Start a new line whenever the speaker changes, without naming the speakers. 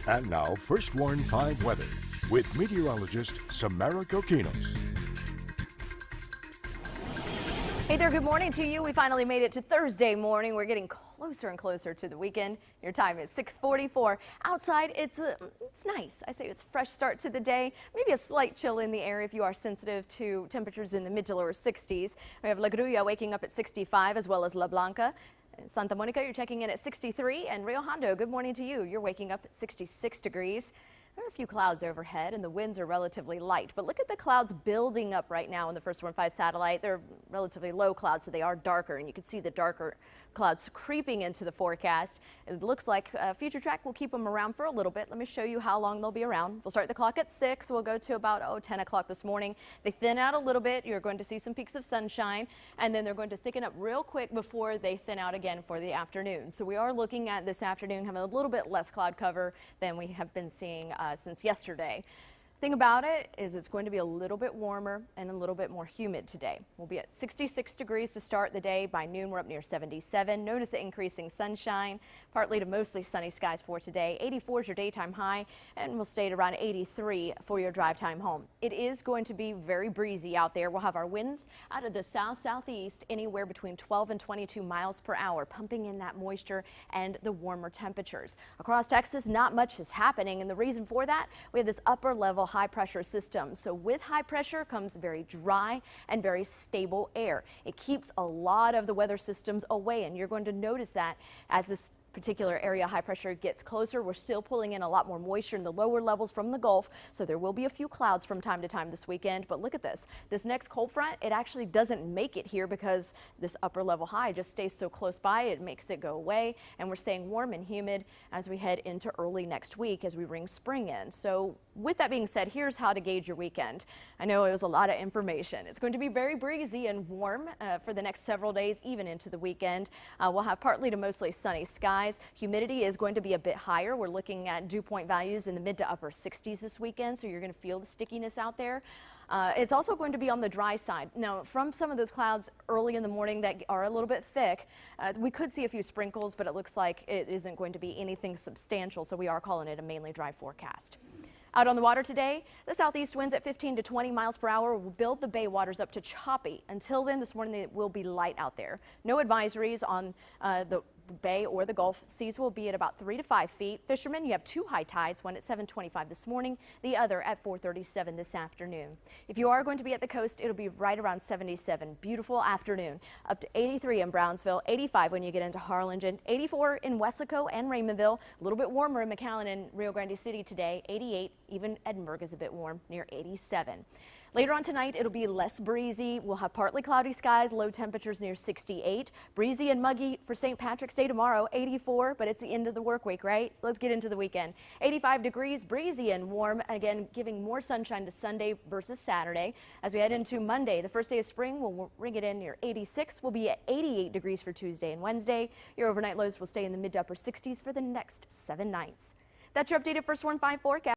And now, First Warn 5 weather with meteorologist Samara Kokinos.
Hey there, good morning to you. We finally made it to Thursday morning. We're getting closer and closer to the weekend. Your time is 6:44. Outside, it's nice. I say it's a fresh start to the day. Maybe a slight chill in the air if you are sensitive to temperatures in the mid to lower 60s. We have La Grulla waking up at 65 as well as La Blanca. Santa Monica, you're checking in at 63, and Rio Hondo, good morning to you. You're waking up at 66 degrees. There are a few clouds overhead and the winds are relatively light, but look at the clouds building up right now in the First Warn 5 satellite. They're relatively low clouds, so they are darker, and you can see the darker clouds creeping into the forecast. It looks like Future Track will keep them around for a little bit. Let me show you how long they'll be around. We'll start the clock at 6. We'll go to about 10 o'clock this morning. They thin out a little bit. You're going to see some peaks of sunshine, and then they're going to thicken up real quick before they thin out again for the afternoon. So we are looking at this afternoon having a little bit less cloud cover than we have been seeing since yesterday. Thing about it is it's going to be a little bit warmer and a little bit more humid today. We'll be at 66 degrees to start the day. By noon, we're up near 77. Notice the increasing sunshine, partly to mostly sunny skies for today. 84 is your daytime high, and we'll stay at around 83 for your drive time home. It is going to be very breezy out there. We'll have our winds out of the south-southeast anywhere between 12 and 22 miles per hour, pumping in that moisture and the warmer temperatures. Across Texas, not much is happening, and the reason for that, we have this upper level high pressure system. So with high pressure comes very dry and very stable air. It keeps a lot of the weather systems away, and you're going to notice that as this particular area high pressure gets closer. We're still pulling in a lot more moisture in the lower levels from the Gulf, so there will be a few clouds from time to time this weekend. But look at this. This next cold front, it actually doesn't make it here because this upper level high just stays so close by. It makes it go away, and we're staying warm and humid as we head into early next week as we bring spring in. So with that being said, here's how to gauge your weekend. I know it was a lot of information. It's going to be very breezy and warm for the next several days, even into the weekend. We'll have partly to mostly sunny skies. Humidity is going to be a bit higher. We're looking at dew point values in the mid to upper 60s this weekend, so you're going to feel the stickiness out there. It's also going to be on the dry side. Now, from some of those clouds early in the morning that are a little bit thick, we could see a few sprinkles, but it looks like it isn't going to be anything substantial, so we are calling it a mainly dry forecast. Out on the water today, the southeast winds at 15 to 20 miles per hour will build the bay waters up to choppy. Until then, this morning it will be light out there. No advisories on the bay or the Gulf. Seas will be at about 3 to 5 feet. Fishermen, you have two high tides, one at 7:25 this morning, the other at 4:37 this afternoon. If you are going to be at the coast, it'll be right around 77. Beautiful afternoon. Up to 83 in Brownsville, 85 when you get into Harlingen, 84 in Weslaco and Raymondville, a little bit warmer in McAllen and Rio Grande City today, 88. Even Edinburgh is a bit warm, near 87. Later on tonight, it'll be less breezy. We'll have partly cloudy skies, low temperatures near 68. Breezy and muggy for St. Patrick's Day tomorrow, 84, but it's the end of the work week, right? Let's get into the weekend. 85 degrees, breezy and warm, again, giving more sunshine to Sunday versus Saturday. As we head into Monday, the first day of spring, we'll ring it in near 86. We'll be at 88 degrees for Tuesday and Wednesday. Your overnight lows will stay in the mid to upper 60s for the next 7 nights. That's your updated First Warn 5 forecast.